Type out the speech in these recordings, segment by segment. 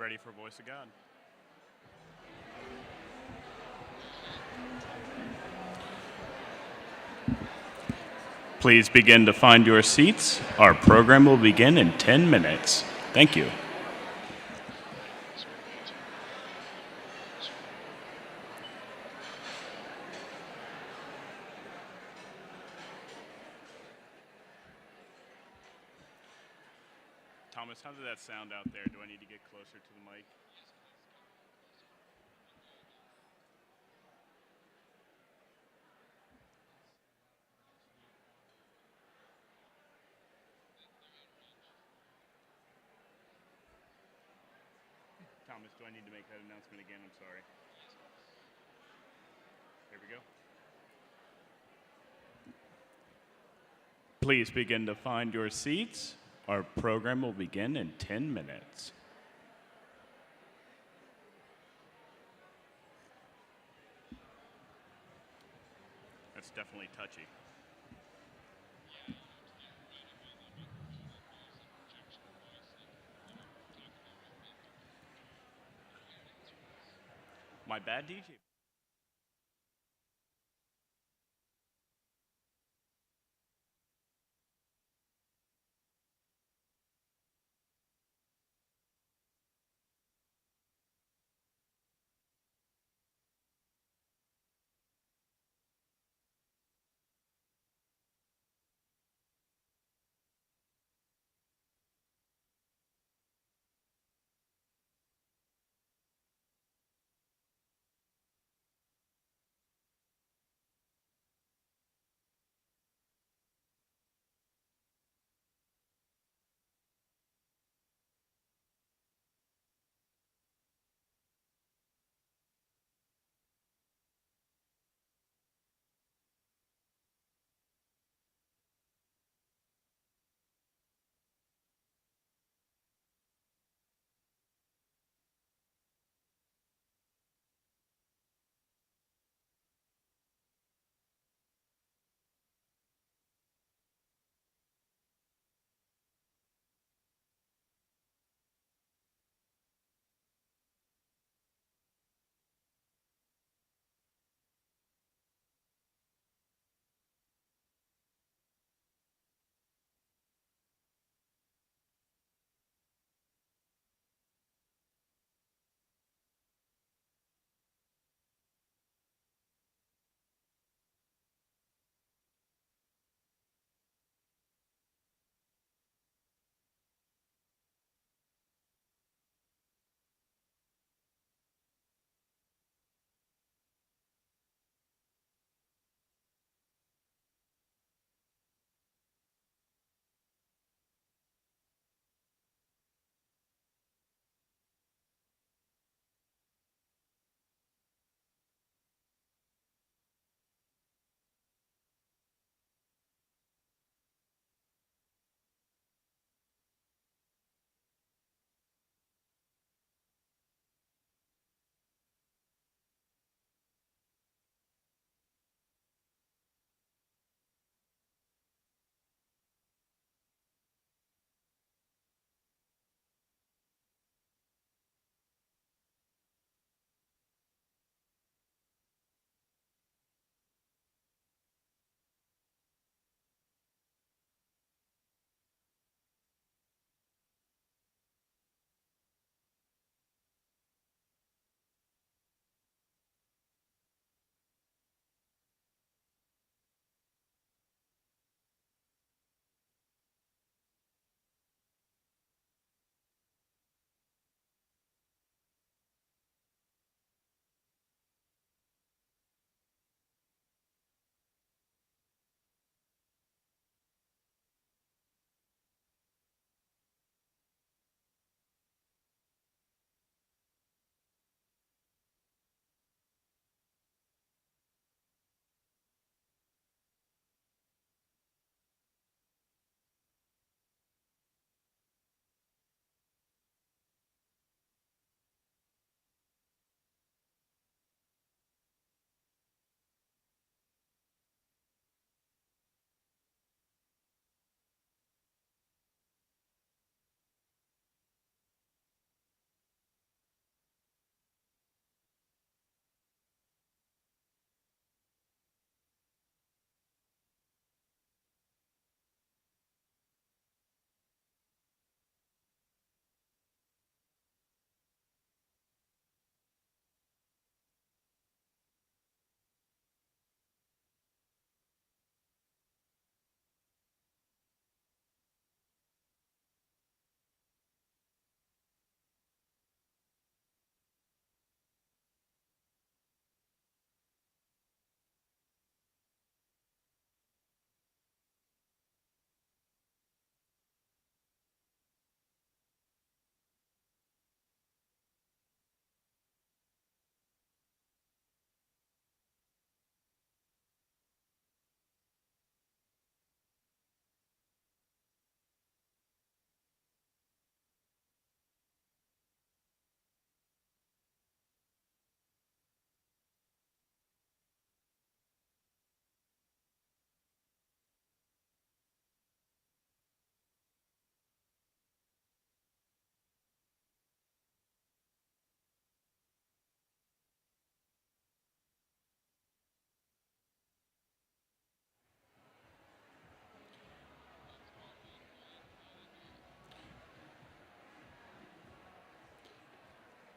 Ready for Voice of God. Please begin to find your seats. Our program will begin in 10 minutes. Thank you. Thomas, how did that sound out there? Do I need to get closer to the mic? Thomas, do I need to make that announcement again? I'm sorry. Here we go. Please begin to find your seats. Our program will begin in 10 minutes. That's definitely touchy. My bad, DJ.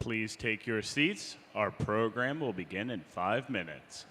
Please take your seats. Our program will begin in 5 minutes.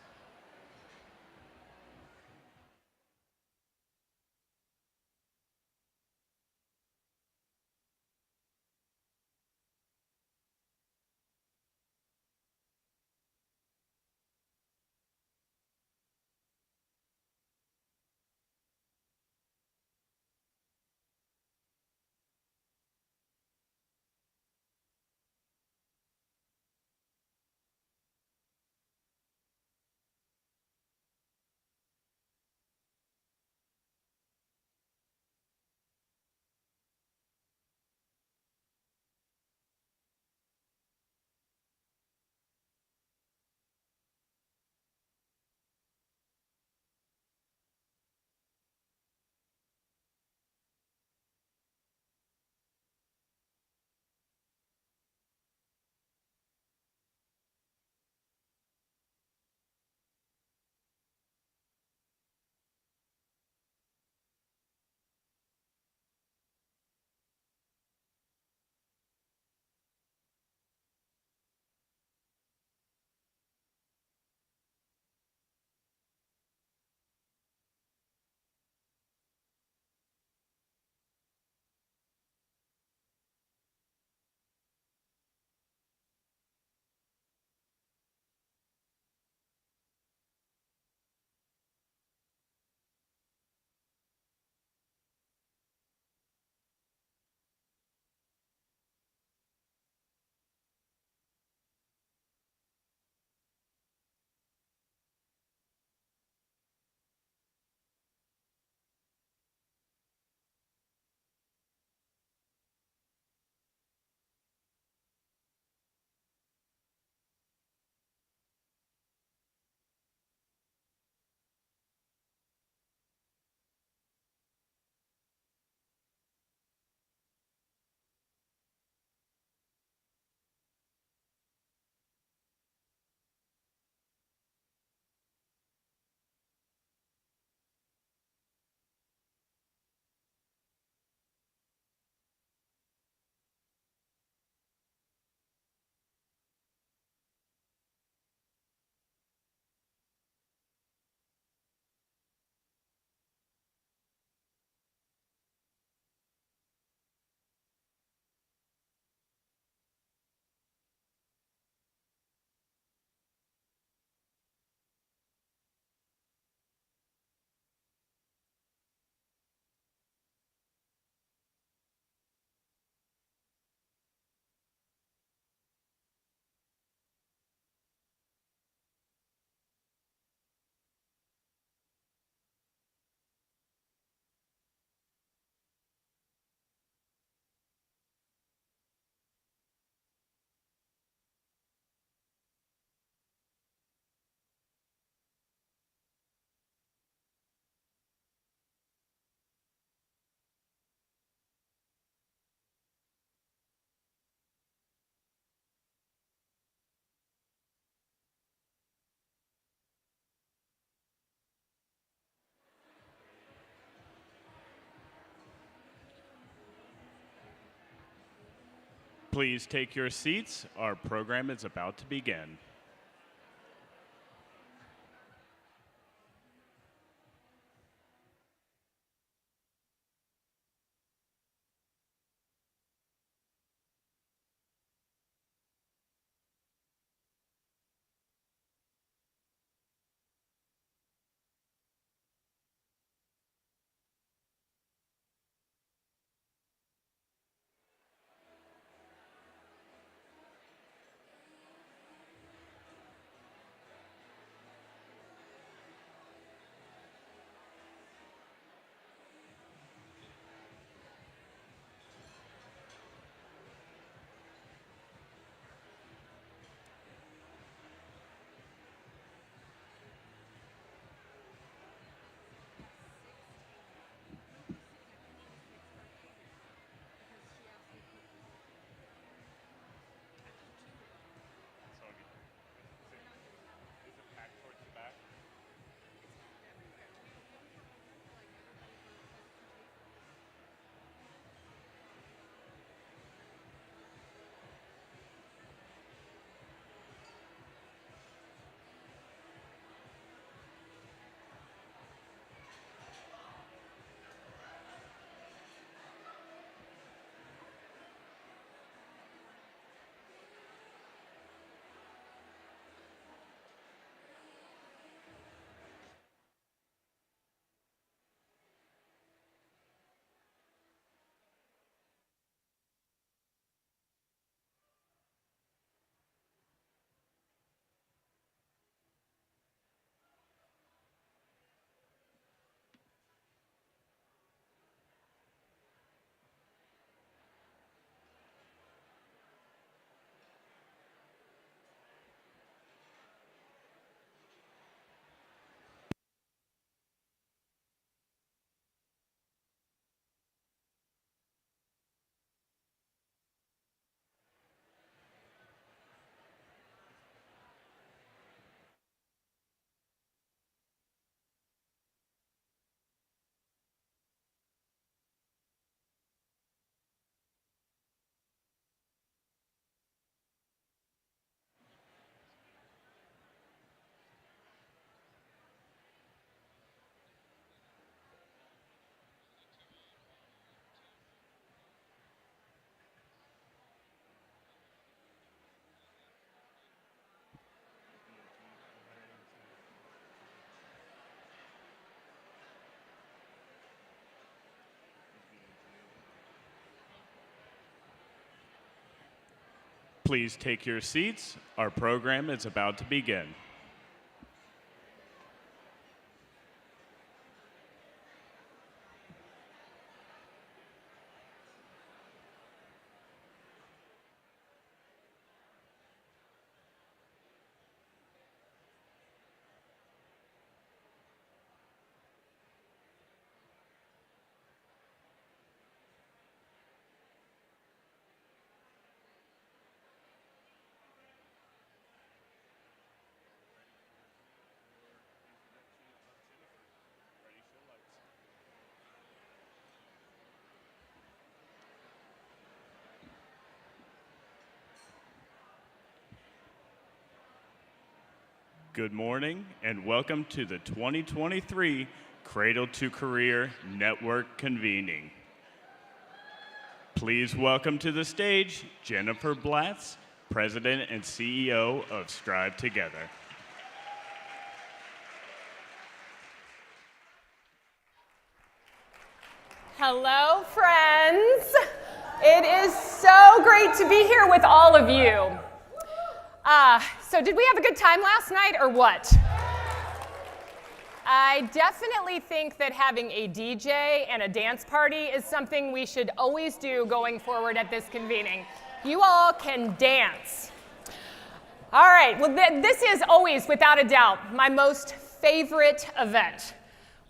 Please take your seats. Our program is about to begin. Please take your seats. Our program is about to begin. Good morning and welcome to the 2023 Cradle to Career Network Convening. Please welcome to the stage Jennifer Blatz, President and CEO of StriveTogether. Hello, friends. It is so great to be here with all of you. So did we have a good time last night or what? I definitely think that having a DJ and a dance party is something we should always do going forward at this convening. You all can dance. All right, well, this is always, without a doubt, my most favorite event,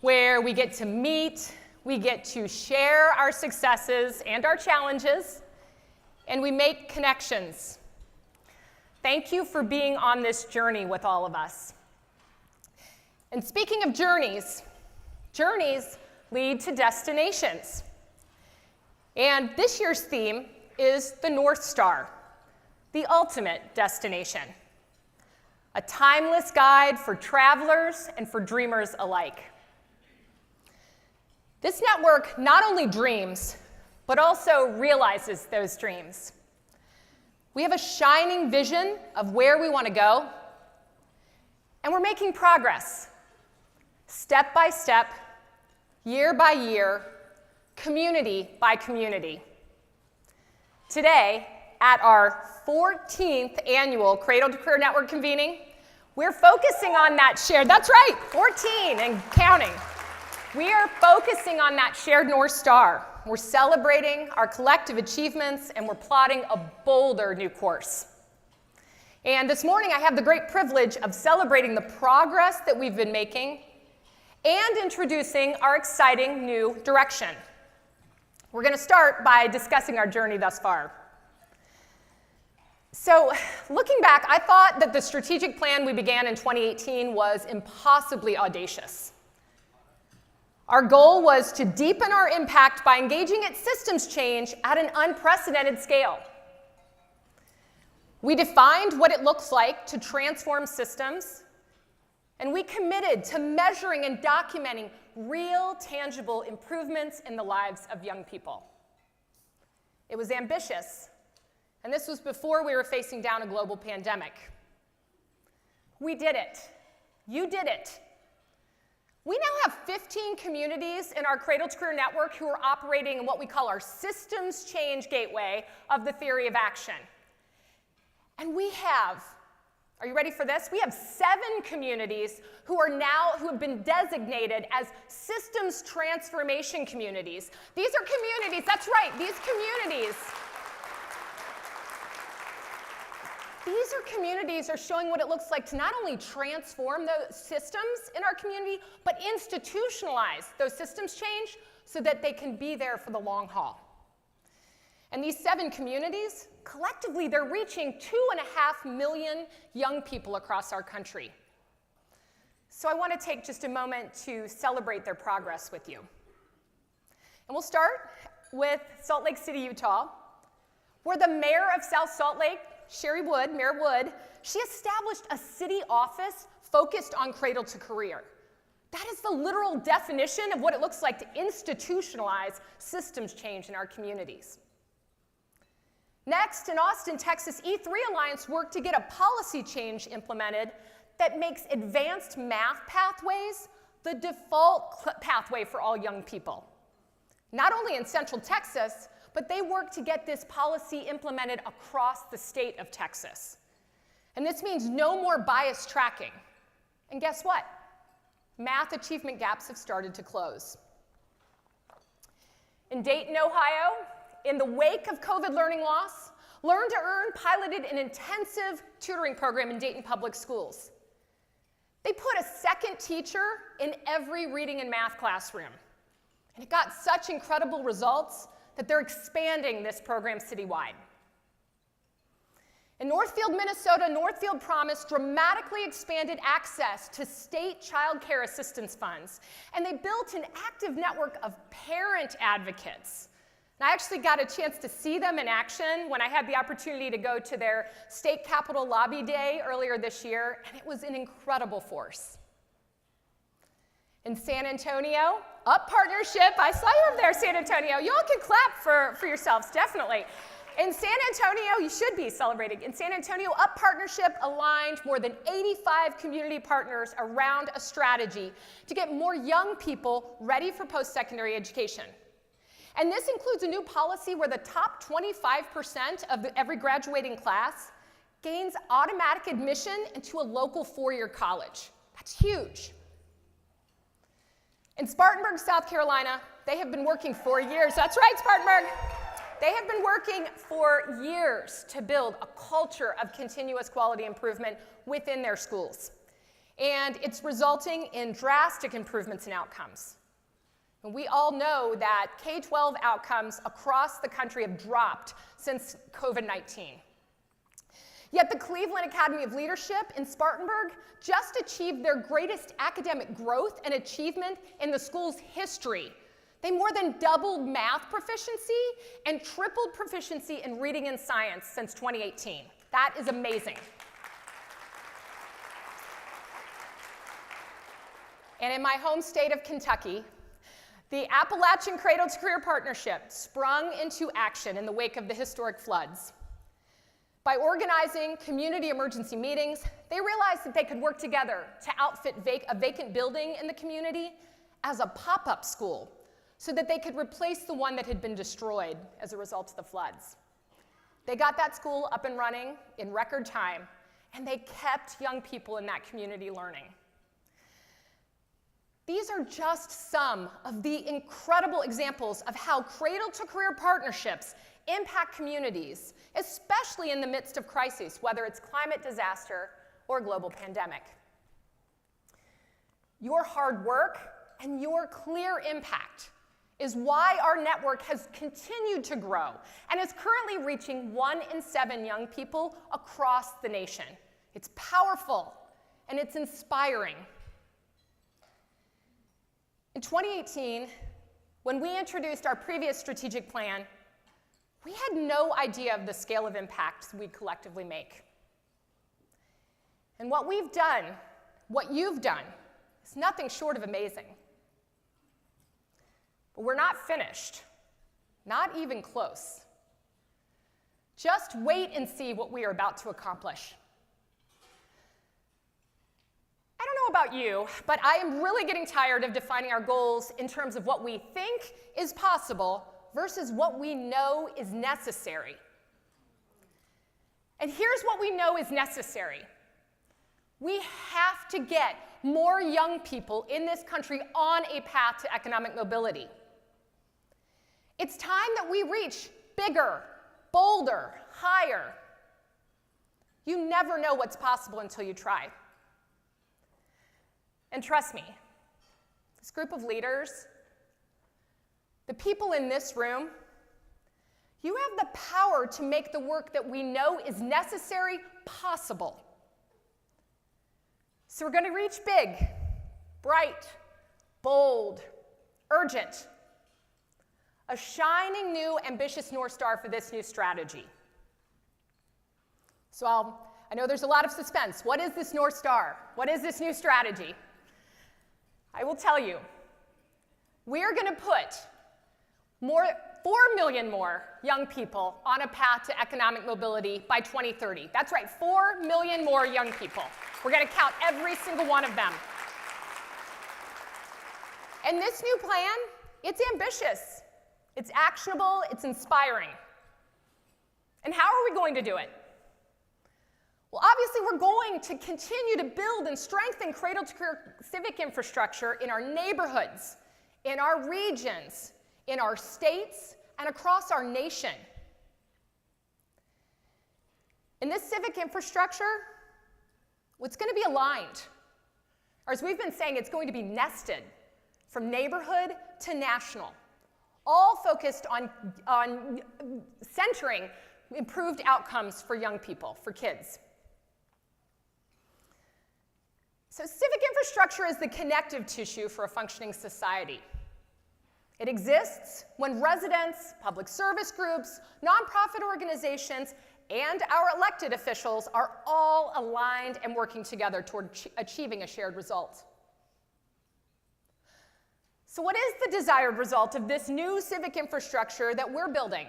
where we get to meet, we get to share our successes and our challenges, and we make connections. Thank you for being on this journey with all of us. And speaking of journeys, journeys lead to destinations. And this year's theme is the North Star, the ultimate destination. A timeless guide for travelers and for dreamers alike. This network not only dreams, but also realizes those dreams. We have a shining vision of where we want to go, and we're making progress, step by step, year by year, community by community. Today, at our 14th annual Cradle to Career Network Convening, we're focusing on that shared, that's right, 14 and counting. We are focusing on that shared North Star. We're celebrating our collective achievements, and we're plotting a bolder new course. And this morning, I have the great privilege of celebrating the progress that we've been making and introducing our exciting new direction. We're going to start by discussing our journey thus far. So, looking back, I thought that the strategic plan we began in 2018 was impossibly audacious. Our goal was to deepen our impact by engaging in systems change at an unprecedented scale. We defined what it looks like to transform systems, and we committed to measuring and documenting real, tangible improvements in the lives of young people. It was ambitious, and this was before we were facing down a global pandemic. We did it. You did it. We now have 15 communities in our Cradle to Career Network who are operating in what we call our systems change gateway of the theory of action. And we have, are you ready for this? We have 7 communities who have been designated as systems transformation communities. These are communities, that's right, these communities are showing what it looks like to not only transform those systems in our community, but institutionalize those systems change so that they can be there for the long haul. And these 7 communities, collectively, they're reaching 2.5 million young people across our country. So I want to take just a moment to celebrate their progress with you. And we'll start with Salt Lake City, Utah, where the mayor of South Salt Lake, Mayor Wood, she established a city office focused on Cradle to Career. That is the literal definition of what it looks like to institutionalize systems change in our communities. Next, in Austin, Texas, E3 Alliance worked to get a policy change implemented that makes advanced math pathways the default pathway for all young people. Not only in Central Texas, but they worked to get this policy implemented across the state of Texas. And this means no more bias tracking. And guess what? Math achievement gaps have started to close. In Dayton, Ohio, in the wake of COVID learning loss, Learn to Earn piloted an intensive tutoring program in Dayton public schools. They put a second teacher in every reading and math classroom. And it got such incredible results that they're expanding this program citywide. In Northfield, Minnesota, Northfield Promise dramatically expanded access to state child care assistance funds, and they built an active network of parent advocates. And I actually got a chance to see them in action when I had the opportunity to go to their state capitol lobby day earlier this year, and it was an incredible force. In San Antonio, Up Partnership, I saw you over there, San Antonio. You all can clap for yourselves, definitely. In San Antonio, you should be celebrating. In San Antonio, Up Partnership aligned more than 85 community partners around a strategy to get more young people ready for post-secondary education. And this includes a new policy where the top 25% of every graduating class gains automatic admission into a local four-year college. That's huge. In Spartanburg, South Carolina, they have been working for years. That's right, Spartanburg. They have been working for years to build a culture of continuous quality improvement within their schools. And it's resulting in drastic improvements in outcomes. And we all know that K-12 outcomes across the country have dropped since COVID-19. Yet the Cleveland Academy of Leadership in Spartanburg just achieved their greatest academic growth and achievement in the school's history. They more than doubled math proficiency and tripled proficiency in reading and science since 2018. That is amazing. And in my home state of Kentucky, the Appalachian Cradle to Career Partnership sprung into action in the wake of the historic floods. By organizing community emergency meetings, they realized that they could work together to outfit a vacant building in the community as a pop-up school so that they could replace the one that had been destroyed as a result of the floods. They got that school up and running in record time, and they kept young people in that community learning. These are just some of the incredible examples of how Cradle to Career partnerships impact communities, especially in the midst of crises, whether it's climate disaster or global pandemic. Your hard work and your clear impact is why our network has continued to grow and is currently reaching 1 in 7 young people across the nation. It's powerful and it's inspiring. In 2018, when we introduced our previous strategic plan, we had no idea of the scale of impact we'd collectively make. And what we've done, what you've done, is nothing short of amazing. But we're not finished, not even close. Just wait and see what we are about to accomplish. I don't know about you, but I am really getting tired of defining our goals in terms of what we think is possible versus what we know is necessary. And here's what we know is necessary. We have to get more young people in this country on a path to economic mobility. It's time that we reach bigger, bolder, higher. You never know what's possible until you try. And trust me, this group of leaders, the people in this room, you have the power to make the work that we know is necessary possible. So we're going to reach big, bright, bold, urgent, a shining new ambitious North Star for this new strategy. So I know there's a lot of suspense. What is this North Star? What is this new strategy? I will tell you, we are going to put 4 million more young people on a path to economic mobility by 2030. That's right, 4 million more young people. We're going to count every single one of them. And this new plan, it's ambitious. It's actionable, it's inspiring. And how are we going to do it? Well, obviously, we're going to continue to build and strengthen cradle-to-career civic infrastructure in our neighborhoods, in our regions, in our states, and across our nation. In this civic infrastructure, it's going to be aligned. Or as we've been saying, it's going to be nested from neighborhood to national, all focused on centering improved outcomes for young people, for kids. So civic infrastructure is the connective tissue for a functioning society. It exists when residents, public service groups, nonprofit organizations, and our elected officials are all aligned and working together toward achieving a shared result. So what is the desired result of this new civic infrastructure that we're building?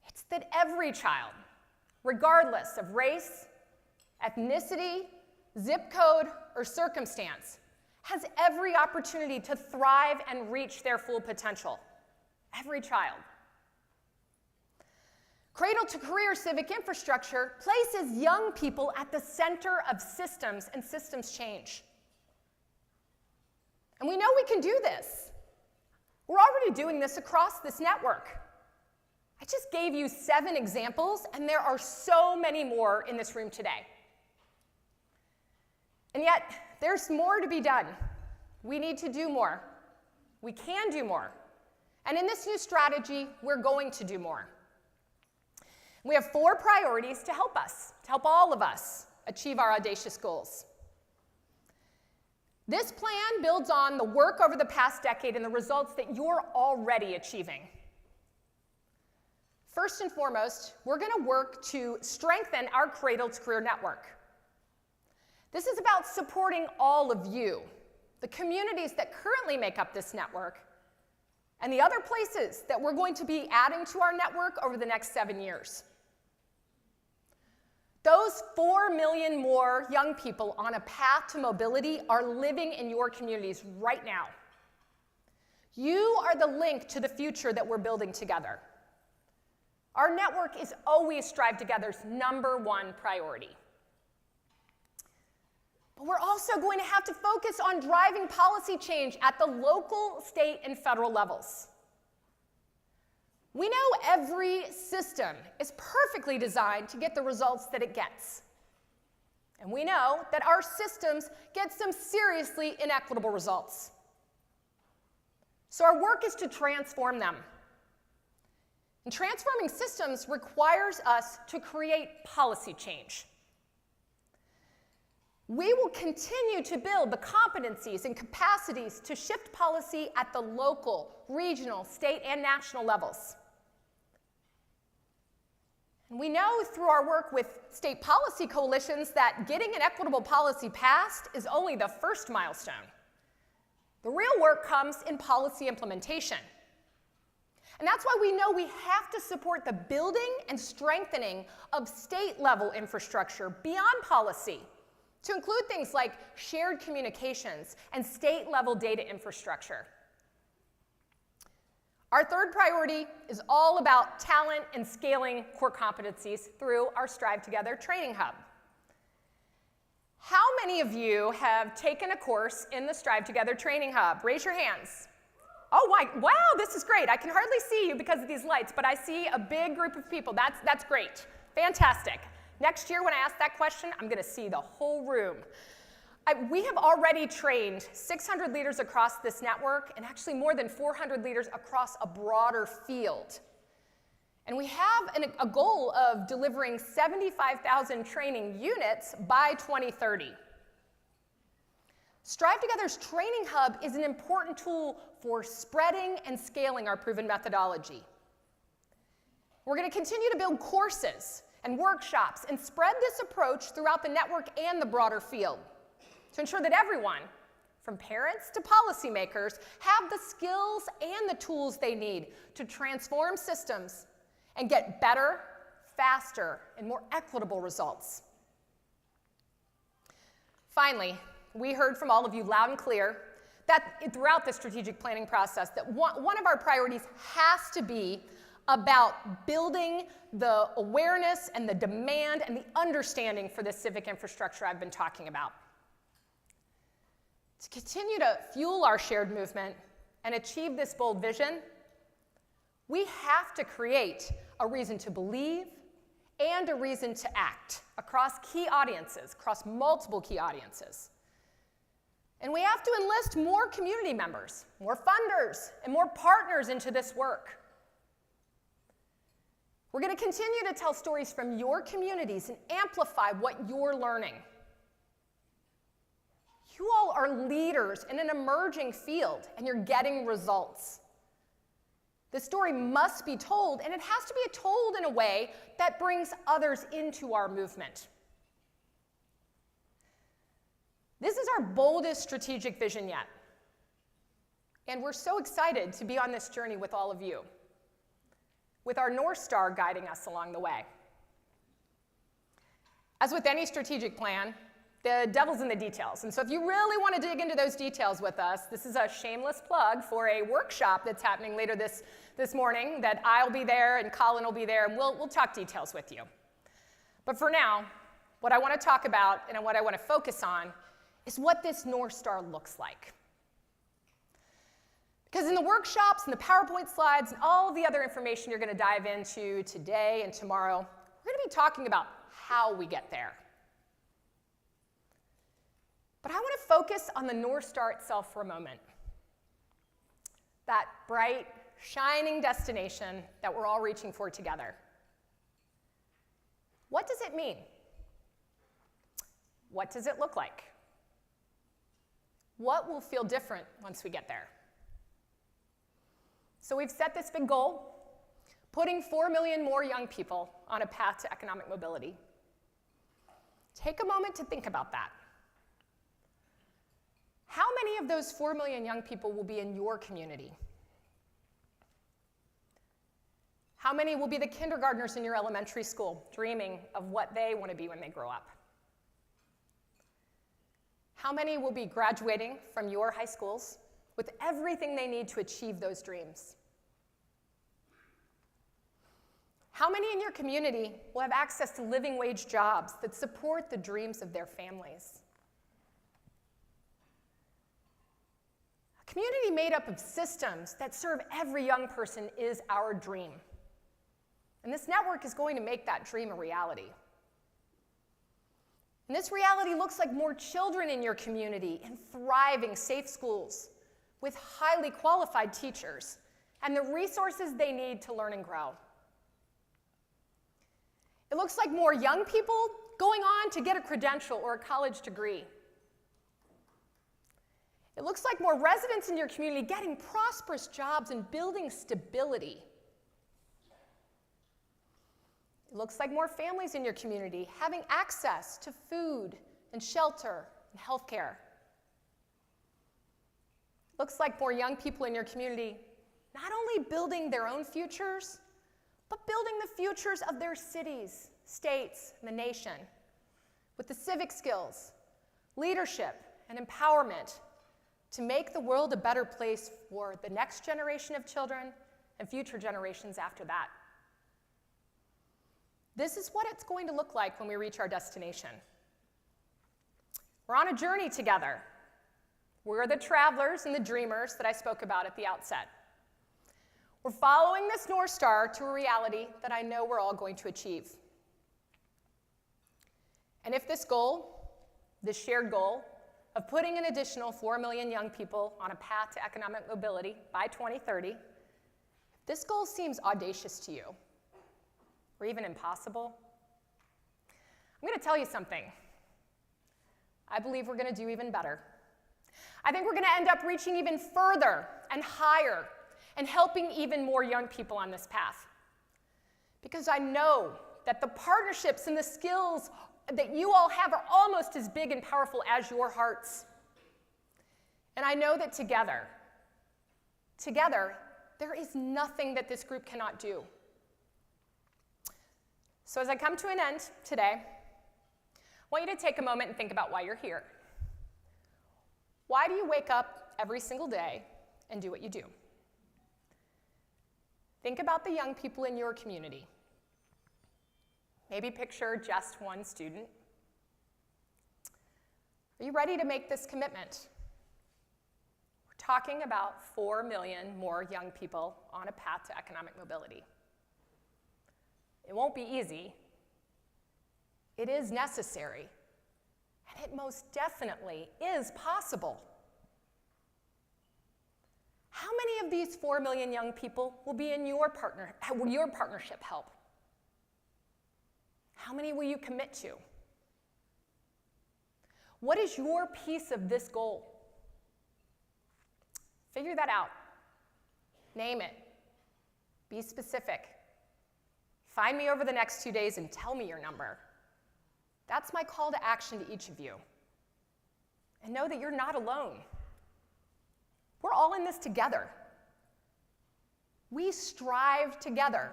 It's that every child, regardless of race, ethnicity, zip code, or circumstance, has every opportunity to thrive and reach their full potential. Every child. Cradle-to-career civic infrastructure places young people at the center of systems and systems change. And we know we can do this. We're already doing this across this network. I just gave you 7 examples, and there are so many more in this room today. And yet, there's more to be done. We need to do more. We can do more. And in this new strategy, we're going to do more. We have 4 priorities to help us, to help all of us achieve our audacious goals. This plan builds on the work over the past decade and the results that you're already achieving. First and foremost, we're going to work to strengthen our Cradle-to-Career network. This is about supporting all of you, the communities that currently make up this network, and the other places that we're going to be adding to our network over the next 7 years. Those 4 million more young people on a path to mobility are living in your communities right now. You are the link to the future that we're building together. Our network is always StriveTogether's #1 priority. But we're also going to have to focus on driving policy change at the local, state, and federal levels. We know every system is perfectly designed to get the results that it gets. And we know that our systems get some seriously inequitable results. So our work is to transform them. And transforming systems requires us to create policy change. We will continue to build the competencies and capacities to shift policy at the local, regional, state, and national levels. And we know through our work with state policy coalitions that getting an equitable policy passed is only the first milestone. The real work comes in policy implementation. And that's why we know we have to support the building and strengthening of state-level infrastructure beyond policy, to include things like shared communications and state-level data infrastructure. Our third priority is all about talent and scaling core competencies through our StriveTogether training hub. How many of you have taken a course in the StriveTogether training hub? Raise your hands. Oh, wow, this is great. I can hardly see you because of these lights, but I see a big group of people. That's great. Fantastic. Next year when I ask that question, I'm going to see the whole room. We have already trained 600 leaders across this network and actually more than 400 leaders across a broader field. And we have a goal of delivering 75,000 training units by 2030. StriveTogether's training hub is an important tool for spreading and scaling our proven methodology. We're going to continue to build courses and workshops and spread this approach throughout the network and the broader field to ensure that everyone, from parents to policymakers, have the skills and the tools they need to transform systems and get better, faster, and more equitable results. Finally, we heard from all of you loud and clear that throughout the strategic planning process, that one of our priorities has to be about building the awareness and the demand and the understanding for the civic infrastructure I've been talking about. To continue to fuel our shared movement and achieve this bold vision, we have to create a reason to believe and a reason to act across key audiences, across multiple key audiences. And we have to enlist more community members, more funders, and more partners into this work. We're going to continue to tell stories from your communities and amplify what you're learning. You all are leaders in an emerging field, and you're getting results. The story must be told, and it has to be told in a way that brings others into our movement. This is our boldest strategic vision yet, and we're so excited to be on this journey with all of you, with our North Star guiding us along the way. As with any strategic plan, the devil's in the details. And so if you really want to dig into those details with us, this is a shameless plug for a workshop that's happening later this morning that I'll be there and Colin will be there, and we'll talk details with you. But for now, what I want to talk about and what I want to focus on is what this North Star looks like. Because in the workshops and the PowerPoint slides and all of the other information you're going to dive into today and tomorrow, we're going to be talking about how we get there. But I want to focus on the North Star itself for a moment. That bright, shining destination that we're all reaching for together. What does it mean? What does it look like? What will feel different once we get there? So we've set this big goal, putting 4 million more young people on a path to economic mobility. Take a moment to think about that. How many of those 4 million young people will be in your community? How many will be the kindergartners in your elementary school, dreaming of what they want to be when they grow up? How many will be graduating from your high schools with everything they need to achieve those dreams? How many in your community will have access to living wage jobs that support the dreams of their families? A community made up of systems that serve every young person is our dream. And this network is going to make that dream a reality. And this reality looks like more children in your community in thriving, safe schools with highly qualified teachers and the resources they need to learn and grow. It looks like more young people going on to get a credential or a college degree. It looks like more residents in your community getting prosperous jobs and building stability. It looks like more families in your community having access to food and shelter and healthcare. It looks like more young people in your community not only building their own futures, but building the futures of their cities, states, and the nation with the civic skills, leadership, and empowerment to make the world a better place for the next generation of children and future generations after that. This is what it's going to look like when we reach our destination. We're on a journey together. We're the travelers and the dreamers that I spoke about at the outset. We're following this North Star to a reality that I know we're all going to achieve. And if this goal, this shared goal, of putting an additional 4 million young people on a path to economic mobility by 2030, if this goal seems audacious to you, or even impossible, I'm going to tell you something. I believe we're going to do even better. I think we're going to end up reaching even further and higher and helping even more young people on this path. Because I know that the partnerships and the skills that you all have are almost as big and powerful as your hearts. And I know that together, there is nothing that this group cannot do. So as I come to an end today, I want you to take a moment and think about why you're here. Why do you wake up every single day and do what you do. Think about the young people in your community. Maybe picture just one student. Are you ready to make this commitment? We're talking about 4 million more young people on a path to economic mobility. It won't be easy. It is necessary. And it most definitely is possible. How many of these 4 million young people will be in your partnership help? How many will you commit to? What is your piece of this goal? Figure that out. Name it. Be specific. Find me over the next 2 days and tell me your number. That's my call to action to each of you. And know that you're not alone. We're all in this together. We strive together.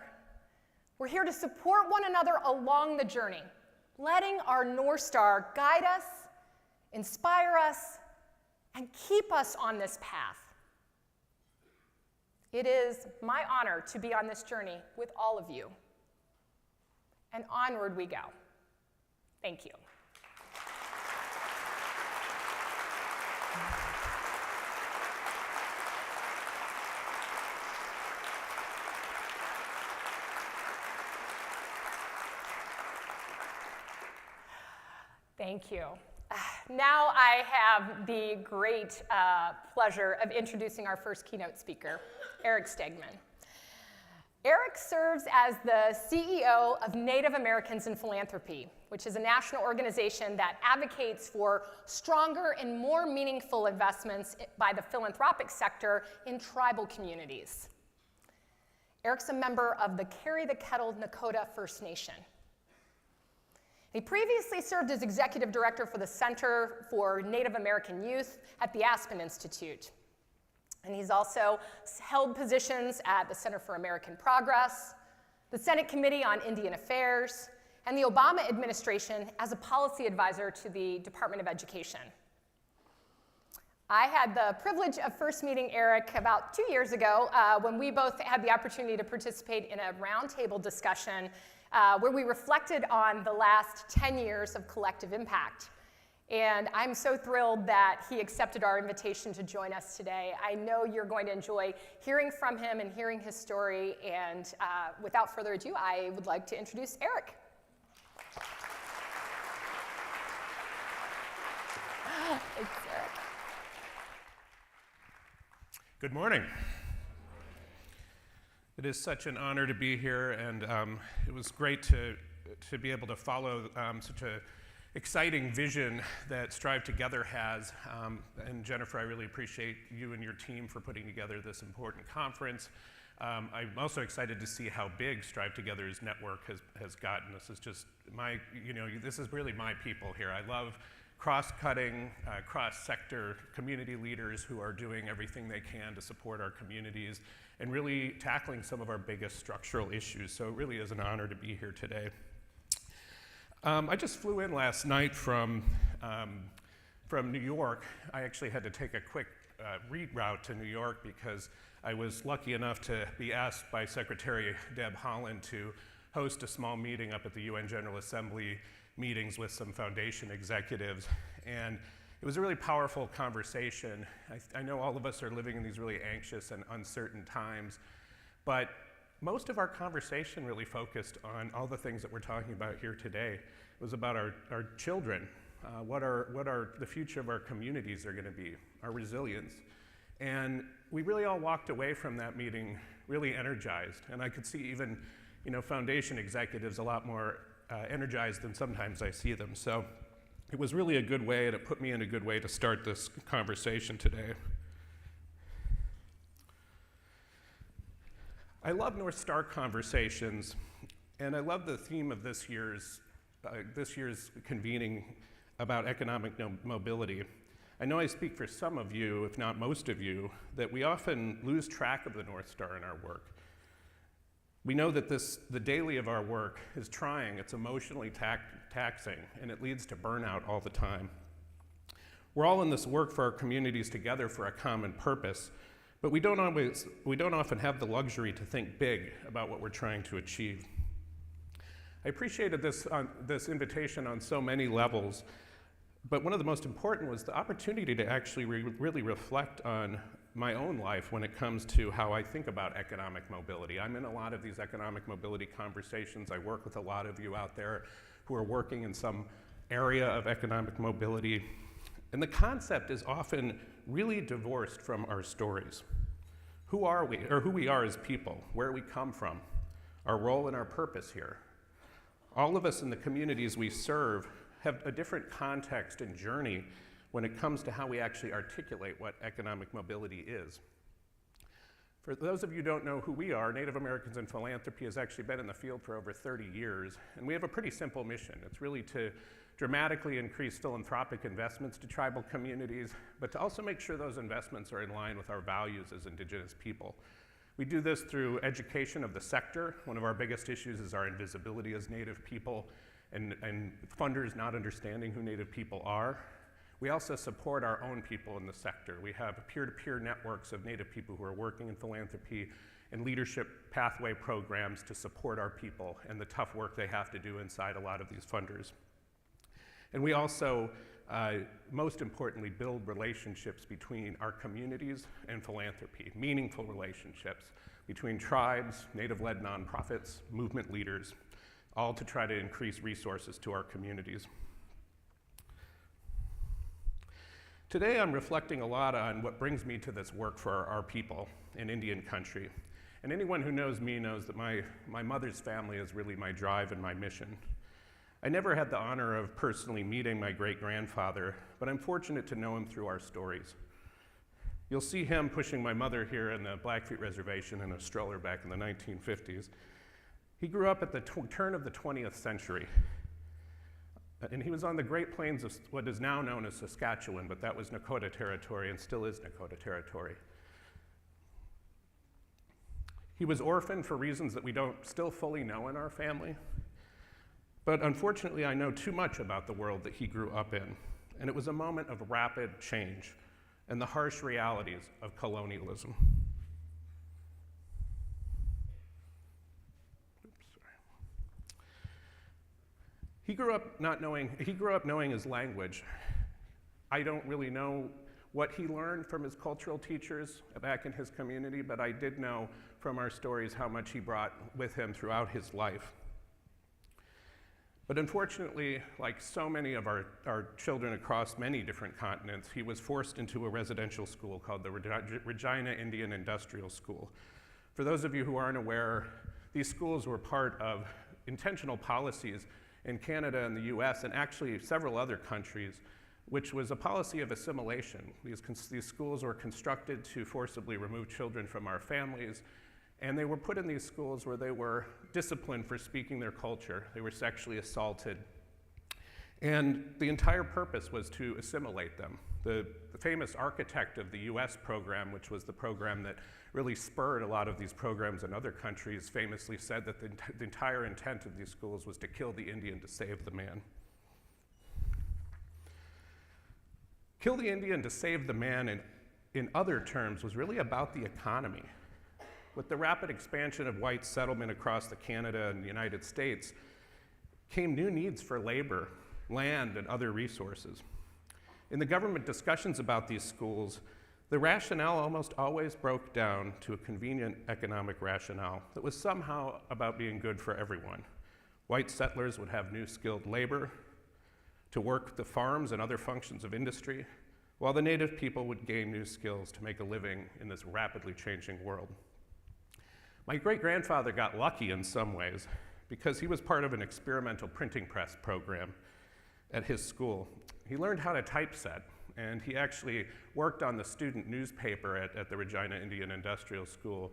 We're here to support one another along the journey, letting our North Star guide us, inspire us, and keep us on this path. It is my honor to be on this journey with all of you. And onward we go. Thank you. Thank you. Now I have the great pleasure of introducing our first keynote speaker, Erik Stegman. Erik serves as the CEO of Native Americans in Philanthropy, which is a national organization that advocates for stronger and more meaningful investments by the philanthropic sector in tribal communities. Erik's a member of the Cradle Nakota First Nation. He previously served as executive director for the Center for Native American Youth at the Aspen Institute. And he's also held positions at the Center for American Progress, the Senate Committee on Indian Affairs, and the Obama administration as a policy advisor to the Department of Education. I had the privilege of first meeting Erik about 2 years ago when we both had the opportunity to participate in a roundtable discussion where we reflected on the last 10 years of collective impact. And I'm so thrilled that he accepted our invitation to join us today. I know you're going to enjoy hearing from him and hearing his story. And without further ado, I would like to introduce Erik. Thanks, Erik. Good morning. It is such an honor to be here, and it was great to be able to follow such an exciting vision that StriveTogether has. And Jennifer, I really appreciate you and your team for putting together this important conference. I'm also excited to see how big StriveTogether's network has gotten. This is just this is really my people here. I love cross-cutting, cross-sector community leaders who are doing everything they can to support our communities and really tackling some of our biggest structural issues. So it really is an honor to be here today. I just flew in last night from New York. I actually had to take a quick reroute to New York because I was lucky enough to be asked by Secretary Deb Haaland to host a small meeting up at the UN General Assembly meetings with some foundation executives. And it was a really powerful conversation. I know all of us are living in these really anxious and uncertain times, but most of our conversation really focused on all the things that we're talking about here today. It was about our children, what the future of our communities are going to be, our resilience. And we really all walked away from that meeting really energized. And I could see even, foundation executives a lot more energized than sometimes I see them. So it was really a good way, and it put me in a good way to start this conversation today. I love North Star conversations, and I love the theme of this year's convening about economic mobility. I know I speak for some of you, if not most of you, that we often lose track of the North Star in our work. We know that the daily of our work is trying, it's emotionally taxing, and it leads to burnout all the time. We're all in this work for our communities together for a common purpose, but we don't often have the luxury to think big about what we're trying to achieve. I appreciated this invitation on so many levels, but one of the most important was the opportunity to actually really reflect on my own life when it comes to how I think about economic mobility. I'm in a lot of these economic mobility conversations. I work with a lot of you out there who are working in some area of economic mobility. And the concept is often really divorced from our stories. Who are we, or who we are as people, where we come from, our role and our purpose here. All of us in the communities we serve have a different context and journey when it comes to how we actually articulate what economic mobility is. For those of you who don't know who we are, Native Americans in Philanthropy has actually been in the field for over 30 years, and we have a pretty simple mission. It's really to dramatically increase philanthropic investments to tribal communities, but to also make sure those investments are in line with our values as Indigenous people. We do this through education of the sector. One of our biggest issues is our invisibility as Native people and funders not understanding who Native people are. We also support our own people in the sector. We have peer-to-peer networks of Native people who are working in philanthropy and leadership pathway programs to support our people and the tough work they have to do inside a lot of these funders. And we also, most importantly, build relationships between our communities and philanthropy, meaningful relationships between tribes, Native-led nonprofits, movement leaders, all to try to increase resources to our communities. Today I'm reflecting a lot on what brings me to this work for our people in Indian country. And anyone who knows me knows that my mother's family is really my drive and my mission. I never had the honor of personally meeting my great-grandfather, but I'm fortunate to know him through our stories. You'll see him pushing my mother here in the Blackfeet Reservation in a stroller back in the 1950s. He grew up at the turn of the 20th century, and he was on the Great Plains of what is now known as Saskatchewan, but that was Nakota territory and still is Nakota territory. He was orphaned for reasons that we don't still fully know in our family. But unfortunately, I know too much about the world that he grew up in, and it was a moment of rapid change and the harsh realities of colonialism. He grew up knowing his language. I don't really know what he learned from his cultural teachers back in his community, but I did know from our stories how much he brought with him throughout his life. But unfortunately, like so many of our children across many different continents, he was forced into a residential school called the Regina Indian Industrial School. For those of you who aren't aware, these schools were part of intentional policies in Canada and the US, and actually several other countries, which was a policy of assimilation. These schools were constructed to forcibly remove children from our families, and they were put in these schools where they were disciplined for speaking their culture. They were sexually assaulted. And the entire purpose was to assimilate them. The famous architect of the US program, which was the program that really spurred a lot of these programs in other countries, famously said that the entire intent of these schools was to kill the Indian to save the man. Kill the Indian to save the man, in other terms, was really about the economy. With the rapid expansion of white settlement across Canada and the United States came new needs for labor, land, and other resources. In the government discussions about these schools, the rationale almost always broke down to a convenient economic rationale that was somehow about being good for everyone. White settlers would have new skilled labor to work the farms and other functions of industry, while the Native people would gain new skills to make a living in this rapidly changing world. My great-grandfather got lucky in some ways because he was part of an experimental printing press program at his school. He learned how to typeset, and he actually worked on the student newspaper at the Regina Indian Industrial School.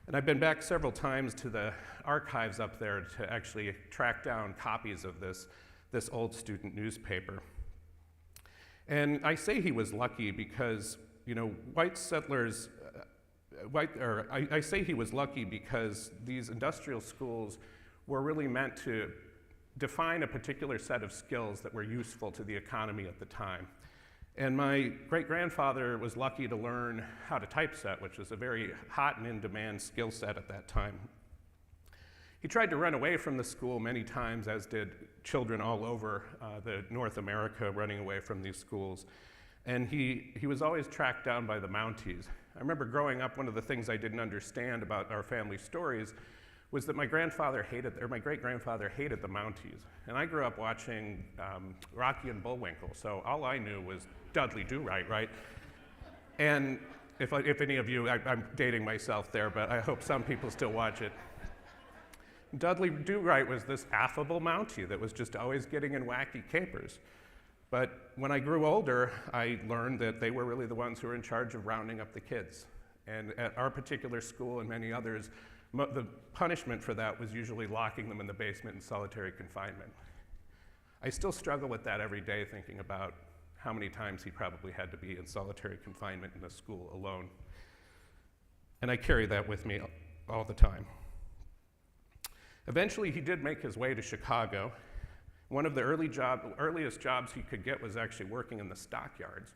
And I've been back several times to the archives up there to actually track down copies of this old student newspaper. And I say he was lucky because, white settlers, I say he was lucky because these industrial schools were really meant to define a particular set of skills that were useful to the economy at the time. And my great-grandfather was lucky to learn how to typeset, which was a very hot and in-demand skill set at that time. He tried to run away from the school many times, as did children all over the North America running away from these schools. And he was always tracked down by the Mounties. I remember growing up, one of the things I didn't understand about our family stories was that my great-grandfather hated the Mounties. And I grew up watching Rocky and Bullwinkle, so all I knew was Dudley Do-Right, right? And if any of you, I'm dating myself there, but I hope some people still watch it. Dudley Do-Right was this affable Mountie that was just always getting in wacky capers. But when I grew older, I learned that they were really the ones who were in charge of rounding up the kids. And at our particular school and many others, the punishment for that was usually locking them in the basement in solitary confinement. I still struggle with that every day, thinking about how many times he probably had to be in solitary confinement in a school alone. And I carry that with me all the time. Eventually, he did make his way to Chicago. One of the earliest jobs he could get was actually working in the stockyards.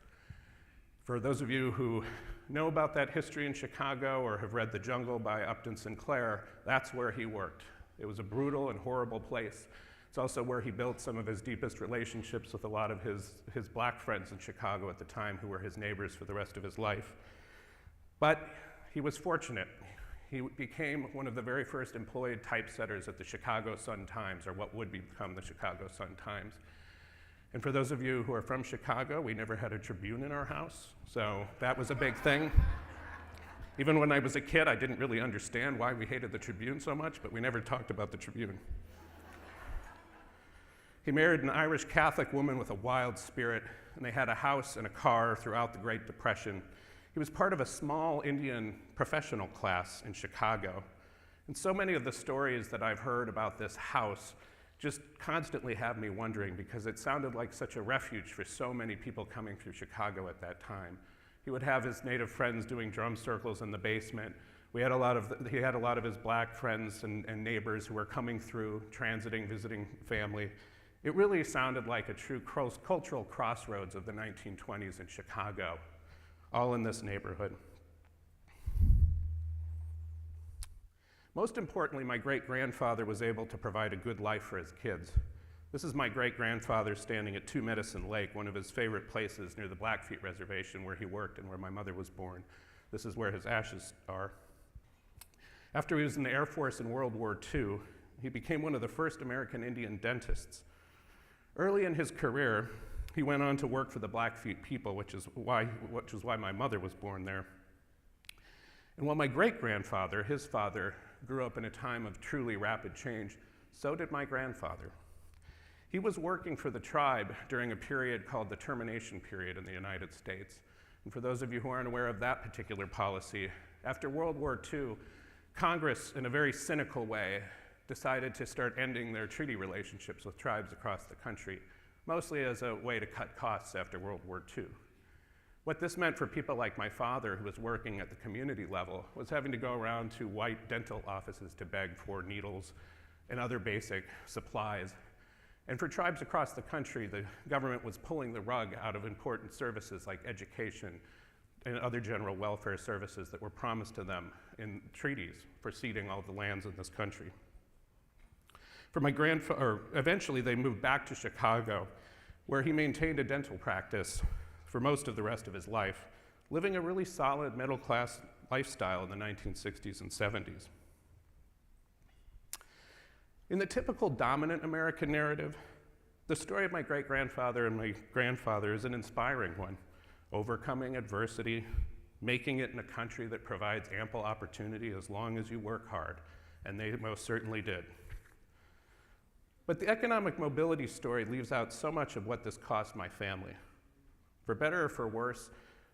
For those of you who know about that history in Chicago or have read The Jungle by Upton Sinclair, that's where he worked. It was a brutal and horrible place. It's also where he built some of his deepest relationships with a lot of his black friends in Chicago at the time, who were his neighbors for the rest of his life. But he was fortunate. He became one of the very first employed typesetters at the Chicago Sun-Times, or what would become the Chicago Sun-Times. And for those of you who are from Chicago, we never had a Tribune in our house, so that was a big thing. Even when I was a kid, I didn't really understand why we hated the Tribune so much, but we never talked about the Tribune. He married an Irish Catholic woman with a wild spirit, and they had a house and a car throughout the Great Depression. He was part of a small Indian professional class in Chicago. And so many of the stories that I've heard about this house just constantly have me wondering, because it sounded like such a refuge for so many people coming through Chicago at that time. He would have his native friends doing drum circles in the basement. He had a lot of his black friends and neighbors who were coming through, transiting, visiting family. It really sounded like a true cultural crossroads of the 1920s in Chicago, all in this neighborhood. Most importantly, my great-grandfather was able to provide a good life for his kids. This is my great-grandfather standing at Two Medicine Lake, one of his favorite places near the Blackfeet Reservation where he worked and where my mother was born. This is where his ashes are. After he was in the Air Force in World War II, he became one of the first American Indian dentists. Early in his career, he went on to work for the Blackfeet people, which is why my mother was born there. And while my great-grandfather, his father, grew up in a time of truly rapid change, so did my grandfather. He was working for the tribe during a period called the Termination Period in the United States. And for those of you who aren't aware of that particular policy, after World War II, Congress, in a very cynical way, decided to start ending their treaty relationships with tribes across the country, mostly as a way to cut costs after World War II. What this meant for people like my father, who was working at the community level, was having to go around to white dental offices to beg for needles and other basic supplies. And for tribes across the country, the government was pulling the rug out of important services like education and other general welfare services that were promised to them in treaties for ceding all the lands in this country. For my grandfather, eventually they moved back to Chicago, where he maintained a dental practice for most of the rest of his life, living a really solid middle-class lifestyle in the 1960s and 70s. In the typical dominant American narrative, the story of my great-grandfather and my grandfather is an inspiring one, overcoming adversity, making it in a country that provides ample opportunity as long as you work hard, and they most certainly did. But the economic mobility story leaves out so much of what this cost my family. For better or for worse,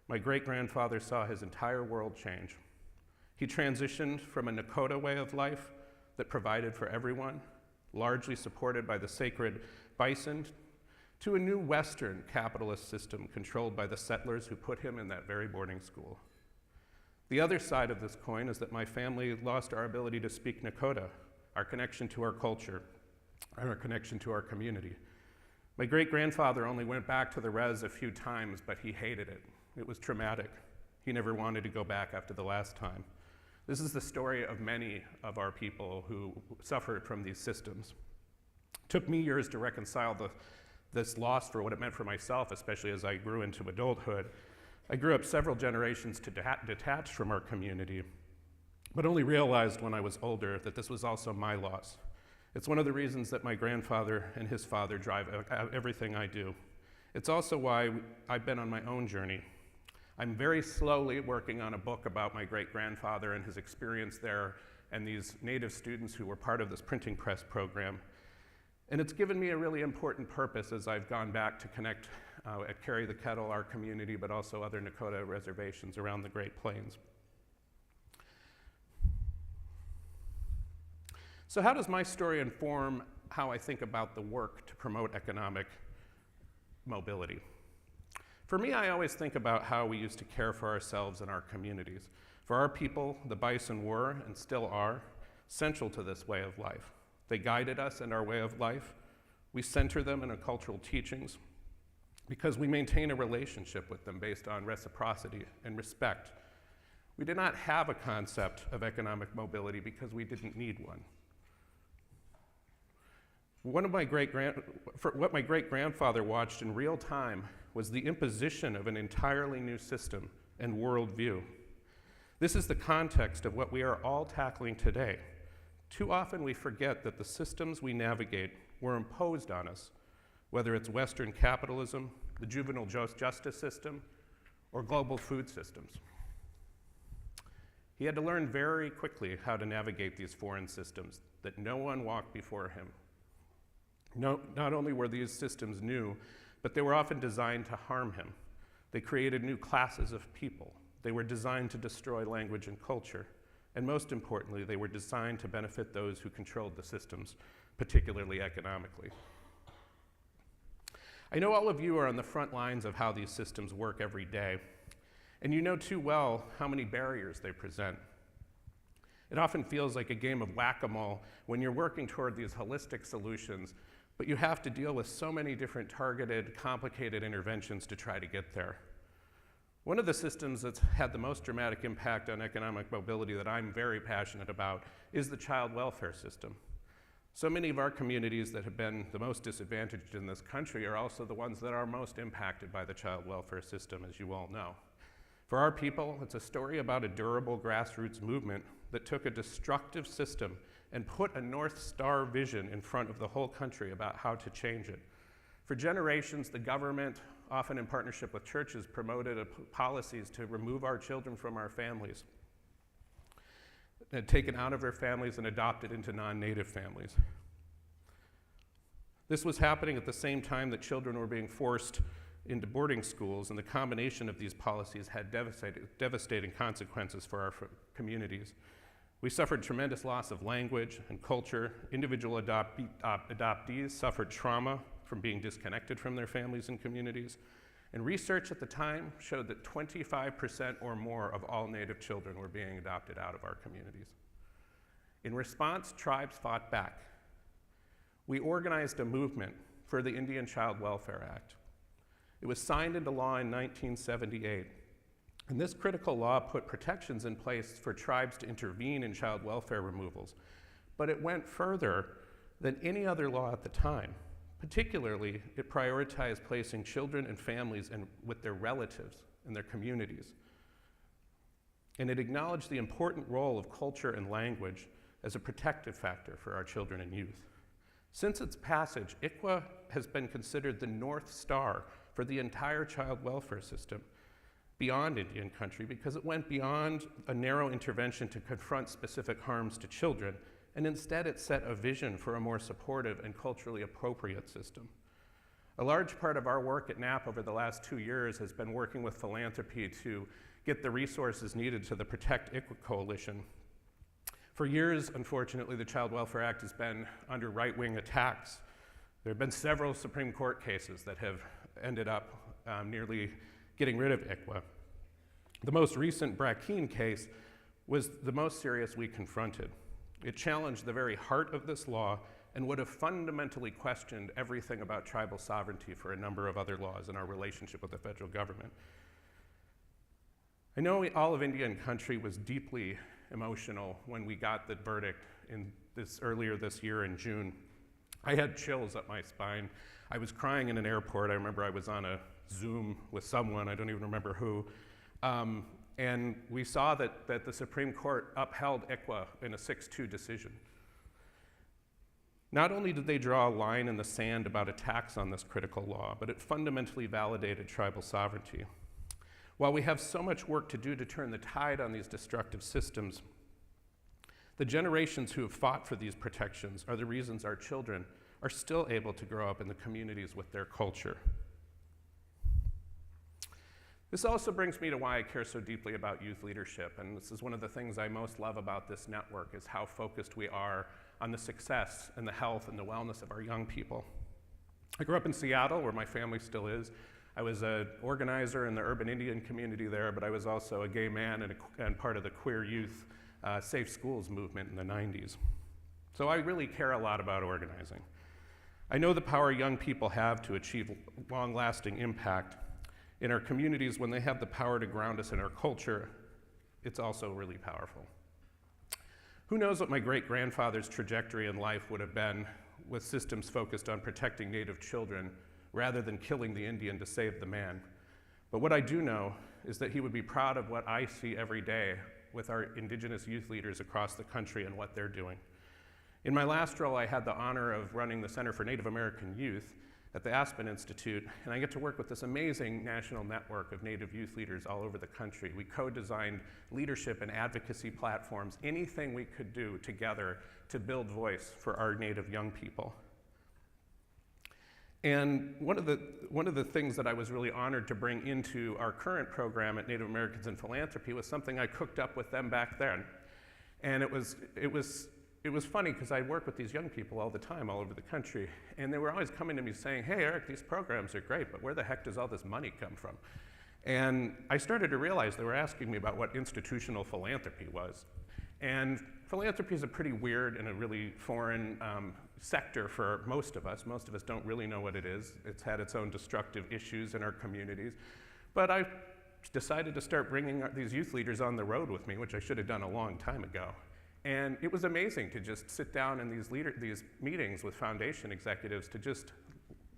my great-grandfather saw his entire world change. He transitioned from a Nakota way of life that provided for everyone, largely supported by the sacred bison, to a new Western capitalist system controlled by the settlers who put him in that very boarding school. The other side of this coin is that my family lost our ability to speak Nakota, our connection to our culture, and our connection to our community. My great-grandfather only went back to the res a few times, but he hated it. It was traumatic. He never wanted to go back after the last time. This is the story of many of our people who suffered from these systems. It took me years to reconcile this loss for what it meant for myself, especially as I grew into adulthood. I grew up several generations detached from our community, but only realized when I was older that this was also my loss. It's one of the reasons that my grandfather and his father drive everything I do. It's also why I've been on my own journey. I'm very slowly working on a book about my great-grandfather and his experience there and these Native students who were part of this printing press program. And it's given me a really important purpose as I've gone back to connect at Carry the Kettle, our community, but also other Nakota reservations around the Great Plains. So how does my story inform how I think about the work to promote economic mobility? For me, I always think about how we used to care for ourselves and our communities. For our people, the bison were, and still are, central to this way of life. They guided us in our way of life. We center them in our cultural teachings because we maintain a relationship with them based on reciprocity and respect. We did not have a concept of economic mobility because we didn't need one. What my great-grandfather watched in real time was the imposition of an entirely new system and worldview. This is the context of what we are all tackling today. Too often we forget that the systems we navigate were imposed on us, whether it's Western capitalism, the juvenile justice system, or global food systems. He had to learn very quickly how to navigate these foreign systems that no one walked before him. Not only were these systems new, but they were often designed to harm him. They created new classes of people. They were designed to destroy language and culture. And most importantly, they were designed to benefit those who controlled the systems, particularly economically. I know all of you are on the front lines of how these systems work every day, and you know too well how many barriers they present. It often feels like a game of whack-a-mole when you're working toward these holistic solutions, but you have to deal with so many different targeted, complicated interventions to try to get there. One of the systems that's had the most dramatic impact on economic mobility that I'm very passionate about is the child welfare system. So many of our communities that have been the most disadvantaged in this country are also the ones that are most impacted by the child welfare system, as you all know. For our people, it's a story about a durable grassroots movement that took a destructive system and put a North Star vision in front of the whole country about how to change it. For generations, the government, often in partnership with churches, promoted policies to remove our children from our families, taken out of their families and adopted into non-native families. This was happening at the same time that children were being forced into boarding schools, and the combination of these policies had devastating consequences for our communities. We suffered tremendous loss of language and culture. Individual adoptees suffered trauma from being disconnected from their families and communities. And research at the time showed that 25% or more of all Native children were being adopted out of our communities. In response, tribes fought back. We organized a movement for the Indian Child Welfare Act. It was signed into law in 1978. And this critical law put protections in place for tribes to intervene in child welfare removals. But it went further than any other law at the time. Particularly, it prioritized placing children and families with their relatives and their communities. And it acknowledged the important role of culture and language as a protective factor for our children and youth. Since its passage, ICWA has been considered the North Star for the entire child welfare system beyond Indian country because it went beyond a narrow intervention to confront specific harms to children, and instead it set a vision for a more supportive and culturally appropriate system. A large part of our work at NAP over the last 2 years has been working with Philanthropy to get the resources needed to the Protect ICWA Coalition. For years, unfortunately, the Child Welfare Act has been under right-wing attacks. There have been several Supreme Court cases that have ended up nearly getting rid of ICWA. The most recent Brackeen case was the most serious we confronted. It challenged the very heart of this law and would have fundamentally questioned everything about tribal sovereignty for a number of other laws in our relationship with the federal government. I know all of Indian country was deeply emotional when we got the verdict earlier this year in June. I had chills up my spine. I was crying in an airport. I remember I was on a Zoom with someone, I don't even remember who, and we saw that the Supreme Court upheld ICWA in a 6-2 decision. Not only did they draw a line in the sand about attacks on this critical law, but it fundamentally validated tribal sovereignty. While we have so much work to do to turn the tide on these destructive systems, the generations who have fought for these protections are the reasons our children are still able to grow up in the communities with their culture. This also brings me to why I care so deeply about youth leadership, and this is one of the things I most love about this network, is how focused we are on the success and the health and the wellness of our young people. I grew up in Seattle, where my family still is. I was an organizer in the urban Indian community there, but I was also a gay man and part of the queer youth safe schools movement in the 90s. So I really care a lot about organizing. I know the power young people have to achieve long-lasting impact in our communities. When they have the power to ground us in our culture, it's also really powerful. Who knows what my great-grandfather's trajectory in life would have been with systems focused on protecting Native children rather than killing the Indian to save the man. But what I do know is that he would be proud of what I see every day with our Indigenous youth leaders across the country and what they're doing. In my last role, I had the honor of running the Center for Native American Youth at the Aspen Institute, and I get to work with this amazing national network of Native youth leaders all over the country. We co-designed leadership and advocacy platforms, anything we could do together to build voice for our Native young people. And one of the things that I was really honored to bring into our current program at Native Americans in Philanthropy was something I cooked up with them back then. And it was funny because I work with these young people all the time, all over the country, and they were always coming to me saying, "Hey, Erik, these programs are great, but where the heck does all this money come from?" And I started to realize they were asking me about what institutional philanthropy was. And philanthropy is a pretty weird and a really foreign sector for most of us. Most of us don't really know what it is. It's had its own destructive issues in our communities. But I decided to start bringing these youth leaders on the road with me, which I should have done a long time ago. And it was amazing to just sit down in these meetings with foundation executives to just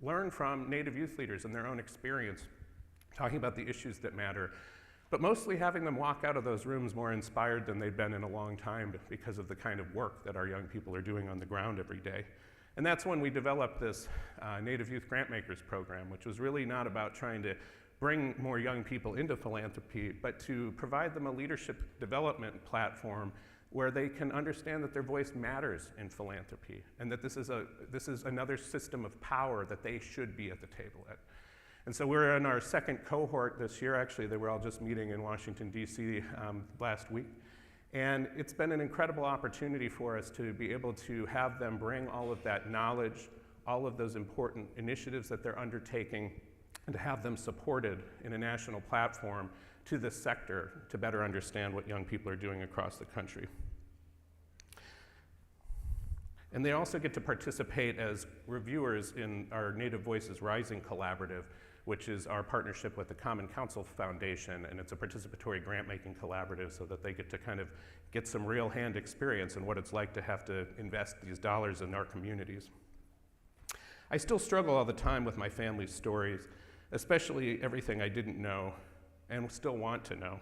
learn from Native youth leaders and their own experience, talking about the issues that matter, but mostly having them walk out of those rooms more inspired than they'd been in a long time because of the kind of work that our young people are doing on the ground every day. And that's when we developed this Native Youth Grantmakers program, which was really not about trying to bring more young people into philanthropy, but to provide them a leadership development platform where they can understand that their voice matters in philanthropy, and that this is another system of power that they should be at the table at. And so we're in our second cohort this year. Actually, they were all just meeting in Washington, D.C. Last week. And it's been an incredible opportunity for us to be able to have them bring all of that knowledge, all of those important initiatives that they're undertaking, and to have them supported in a national platform to this sector to better understand what young people are doing across the country. And they also get to participate as reviewers in our Native Voices Rising Collaborative, which is our partnership with the Common Council Foundation, and it's a participatory grant-making collaborative so that they get to kind of get some real hand experience in what it's like to have to invest these dollars in our communities. I still struggle all the time with my family's stories, especially everything I didn't know and still want to know.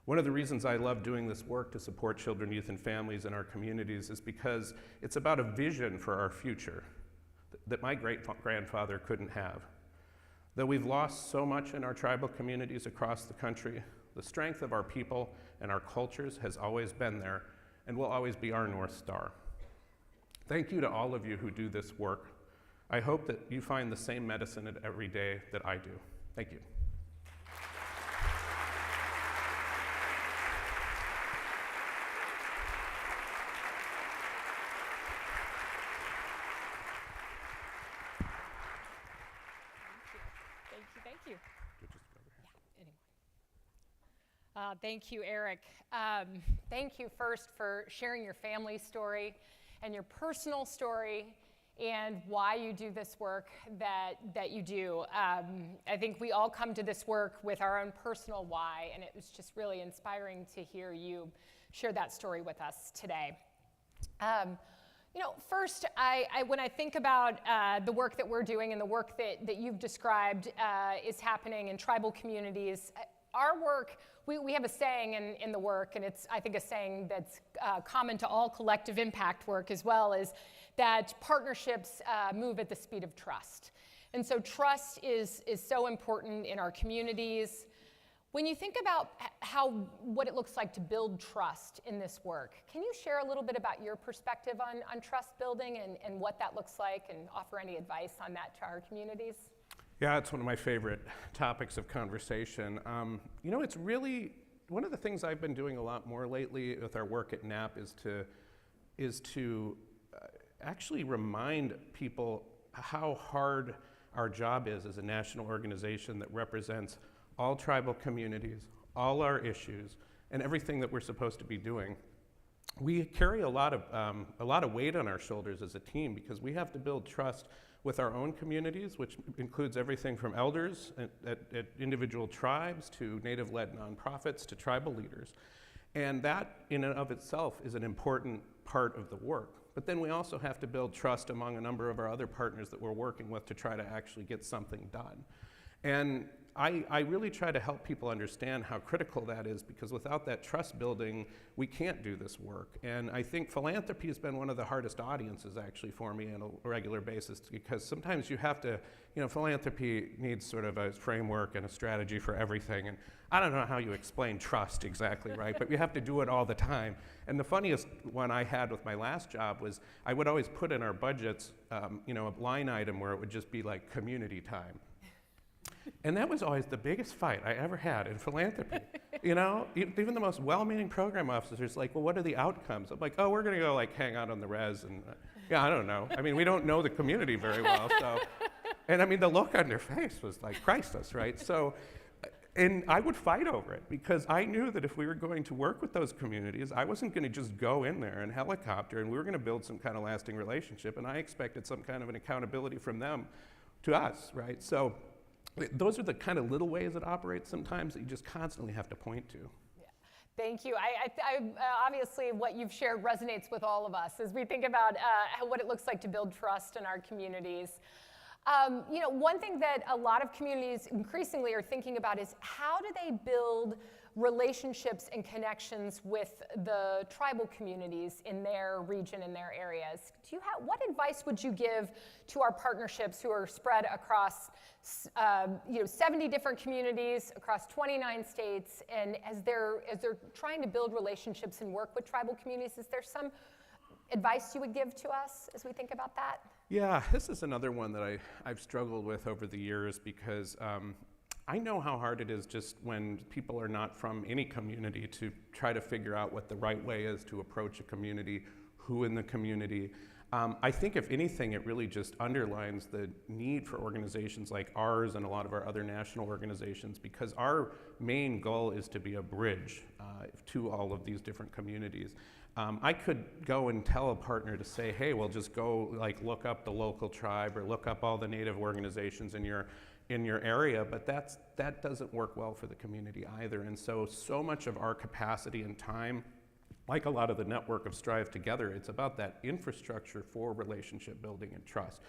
One of the reasons I love doing this work to support children, youth, and families in our communities is because it's about a vision for our future that my great-grandfather couldn't have. Though we've lost so much in our tribal communities across the country, the strength of our people and our cultures has always been there and will always be our North Star. Thank you to all of you who do this work. I hope that you find the same medicine in every day that I do. Thank you. Thank you, Erik. Thank you first for sharing your family story and your personal story and why you do this work that you do. I think we all come to this work with our own personal why, and it was just really inspiring to hear you share that story with us today. First, when I think about the work that we're doing and the work that you've described is happening in tribal communities, our work, we have a saying in the work, and it's, I think, a saying that's common to all collective impact work as well, is that partnerships move at the speed of trust. And so trust is so important in our communities. When you think about what it looks like to build trust in this work, can you share a little bit about your perspective on trust building and what that looks like, and offer any advice on that to our communities? Yeah, it's one of my favorite topics of conversation. It's really, one of the things I've been doing a lot more lately with our work at NAP is to actually remind people how hard our job is as a national organization that represents all tribal communities, all our issues, and everything that we're supposed to be doing. We carry a lot of weight on our shoulders as a team because we have to build trust with our own communities, which includes everything from elders at individual tribes to Native-led nonprofits to tribal leaders. And that in and of itself is an important part of the work. But then we also have to build trust among a number of our other partners that we're working with to try to actually get something done. And I really try to help people understand how critical that is, because without that trust building, we can't do this work. And I think philanthropy has been one of the hardest audiences actually for me on a regular basis, because sometimes you have to, philanthropy needs sort of a framework and a strategy for everything. And I don't know how you explain trust exactly, right? But you have to do it all the time. And the funniest one I had with my last job was I would always put in our budgets, a line item where it would just be like community time. And that was always the biggest fight I ever had in philanthropy. Even the most well-meaning program officers like, well, what are the outcomes? I'm like, oh, we're going to go hang out on the res, and I don't know. I mean, we don't know the community very well, so. And I mean, the look on their face was like priceless, right? So, and I would fight over it because I knew that if we were going to work with those communities, I wasn't going to just go in there and helicopter, and we were going to build some kind of lasting relationship, and I expected some kind of an accountability from them to us, right? So. Those are the kind of little ways it operates sometimes that you just constantly have to point to. Yeah. Thank you. Obviously, what you've shared resonates with all of us as we think about what it looks like to build trust in our communities. One thing that a lot of communities increasingly are thinking about is how do they build relationships and connections with the tribal communities in their region, in their areas. What advice would you give to our partnerships who are spread across 70 different communities across 29 states, and as they're trying to build relationships and work with tribal communities, is there some advice you would give to us as we think about that? Yeah, this is another one that I've struggled with over the years because I know how hard it is just when people are not from any community to try to figure out what the right way is to approach a community, who in the community. I think if anything, it really just underlines the need for organizations like ours and a lot of our other national organizations, because our main goal is to be a bridge to all of these different communities. I could go and tell a partner to say, hey, well, just go look up the local tribe or look up all the Native organizations in your area, but that doesn't work well for the community either. And so much of our capacity and time, like a lot of the network of StriveTogether, it's about that infrastructure for relationship building and trust.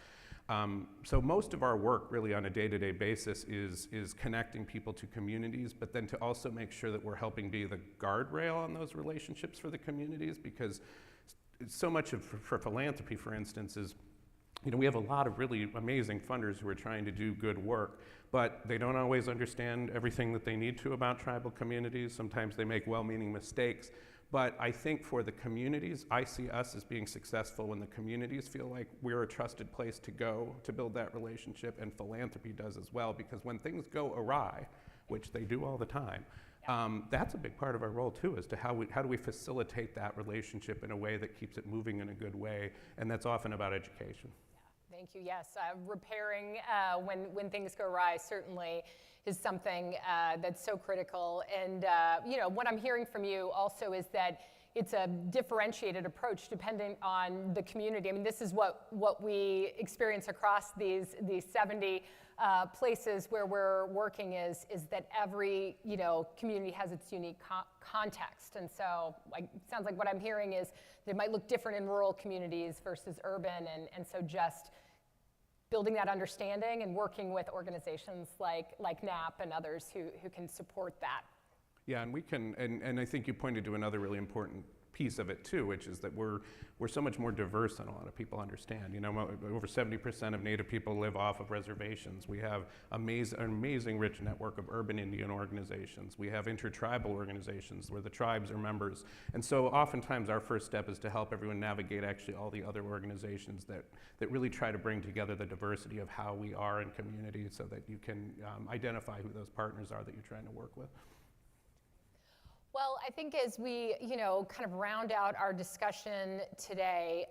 So most of our work really on a day-to-day basis is connecting people to communities, but then to also make sure that we're helping be the guardrail on those relationships for the communities, because so much for philanthropy, for instance, is we have a lot of really amazing funders who are trying to do good work, but they don't always understand everything that they need to about tribal communities. Sometimes they make well-meaning mistakes. But I think for the communities, I see us as being successful when the communities feel like we're a trusted place to go to build that relationship, and philanthropy does as well, because when things go awry, which they do all the time, that's a big part of our role too, as to how do we facilitate that relationship in a way that keeps it moving in a good way, and that's often about education. Thank you. Yes, repairing when things go awry certainly is something that's so critical. And what I'm hearing from you also is that it's a differentiated approach depending on the community. I mean, this is what we experience across these 70 places where we're working is that every community has its unique context. And so it sounds like what I'm hearing is that it might look different in rural communities versus urban, and so just building that understanding and working with organizations like NAP and others who can support that. Yeah, and we can, and I think you pointed to another really important piece of it too, which is that we're so much more diverse than a lot of people understand. Over 70% of Native people live off of reservations. We have an amazing rich network of urban Indian organizations. We have intertribal organizations where the tribes are members. And so oftentimes our first step is to help everyone navigate actually all the other organizations that really try to bring together the diversity of how we are in community so that you can identify who those partners are that you're trying to work with. Well, I think as we, kind of round out our discussion today,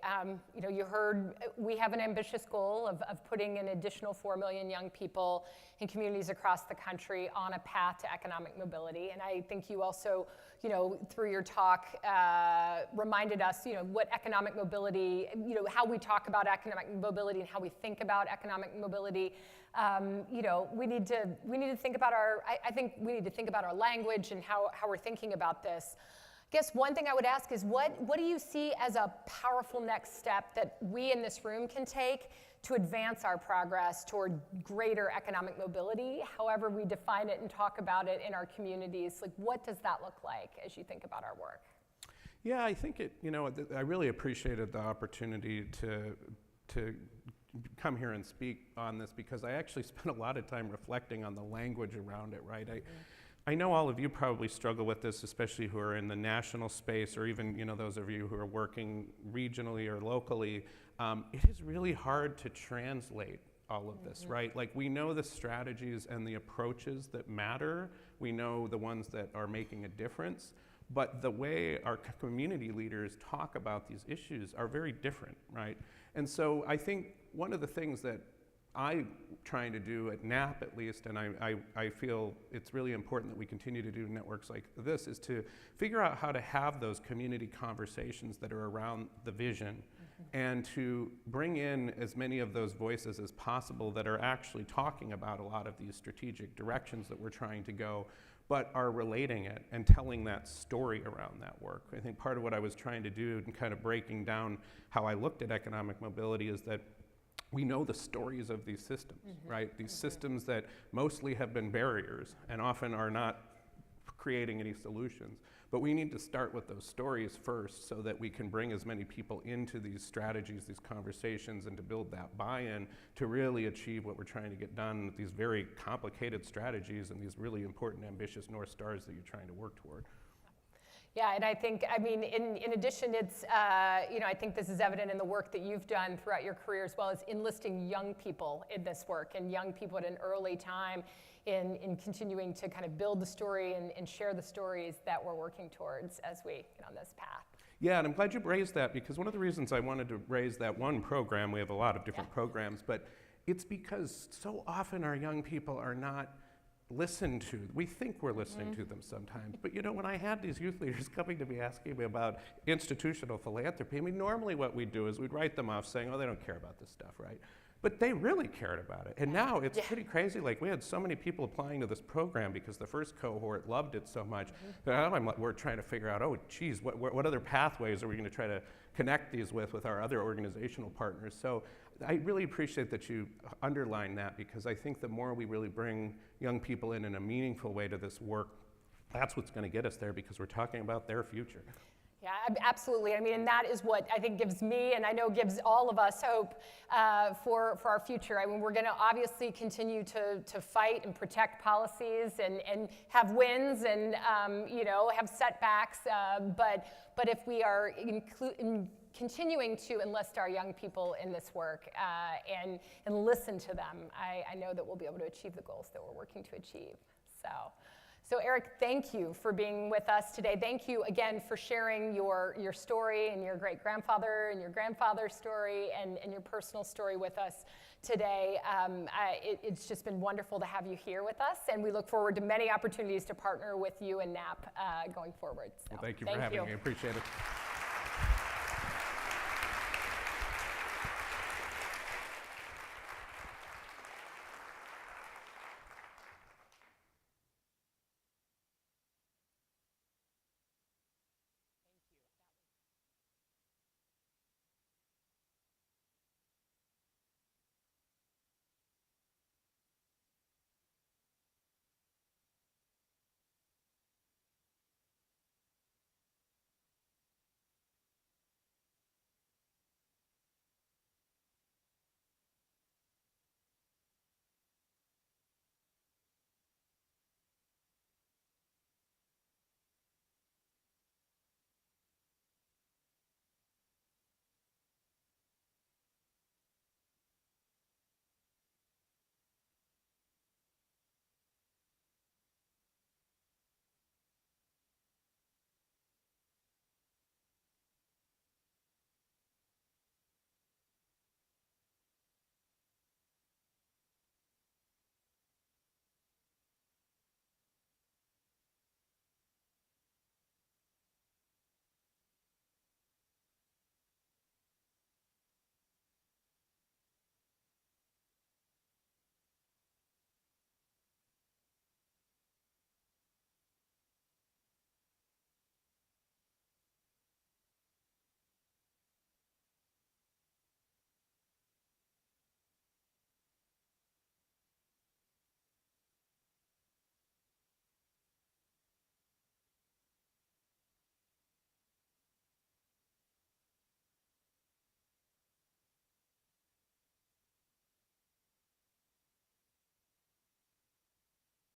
you heard we have an ambitious goal of putting an additional 4 million young people in communities across the country on a path to economic mobility. And I think you also, through your talk, reminded us, what economic mobility, how we talk about economic mobility and how we think about economic mobility. We need to think about I think we need to think about our language and how we're thinking about this. I guess one thing I would ask is what do you see as a powerful next step that we in this room can take to advance our progress toward greater economic mobility, however we define it and talk about it in our communities? Like, what does that look like as you think about our work? Yeah, I think I really appreciated the opportunity to come here and speak on this because I actually spent a lot of time reflecting on the language around it, right? I know all of you probably struggle with this, especially who are in the national space or even, those of you who are working regionally or locally. It is really hard to translate all of this, right? Like, we know the strategies and the approaches that matter. We know the ones that are making a difference. But the way our community leaders talk about these issues are very different, right? And so I think one of the things that I'm trying to do at NAP, at least, and I feel it's really important that we continue to do networks like this, is to figure out how to have those community conversations that are around the vision and to bring in as many of those voices as possible that are actually talking about a lot of these strategic directions that we're trying to go, but are relating it and telling that story around that work. I think part of what I was trying to do and kind of breaking down how I looked at economic mobility is that we know the stories of these systems, right? These systems that mostly have been barriers and often are not creating any solutions. But we need to start with those stories first so that we can bring as many people into these strategies, these conversations, and to build that buy-in to really achieve what we're trying to get done with these very complicated strategies and these really important, ambitious North Stars that you're trying to work toward. Yeah, and I think, in addition, it's, I think this is evident in the work that you've done throughout your career as well as enlisting young people in this work and young people at an early time in continuing to kind of build the story and share the stories that we're working towards as we get on this path. Yeah, and I'm glad you raised that because one of the reasons I wanted to raise that one program, we have a lot of different programs, but it's because so often our young people are not listened to. We think we're listening to them sometimes, but when I had these youth leaders coming to me asking me about institutional philanthropy, normally what we'd do is we'd write them off saying, oh, they don't care about this stuff, right? But they really cared about it. And now it's pretty crazy. Like, we had so many people applying to this program because the first cohort loved it so much that now we're trying to figure out, oh, geez, what other pathways are we going to try to connect these with our other organizational partners? So I really appreciate that you underline that because I think the more we really bring young people in a meaningful way to this work, that's what's going to get us there because we're talking about their future. Yeah, absolutely. And that is what I think gives me, and I know gives all of us, hope for our future. We're going to obviously continue to fight and protect policies and have wins and have setbacks. But if we are continuing to enlist our young people in this work and listen to them, I know that we'll be able to achieve the goals that we're working to achieve. So Erik, thank you for being with us today. Thank you again for sharing your story and your great-grandfather and your grandfather's story and your personal story with us today. It's just been wonderful to have you here with us, and we look forward to many opportunities to partner with you and NAP going forward. So, Well, thank you for having me. I appreciate it.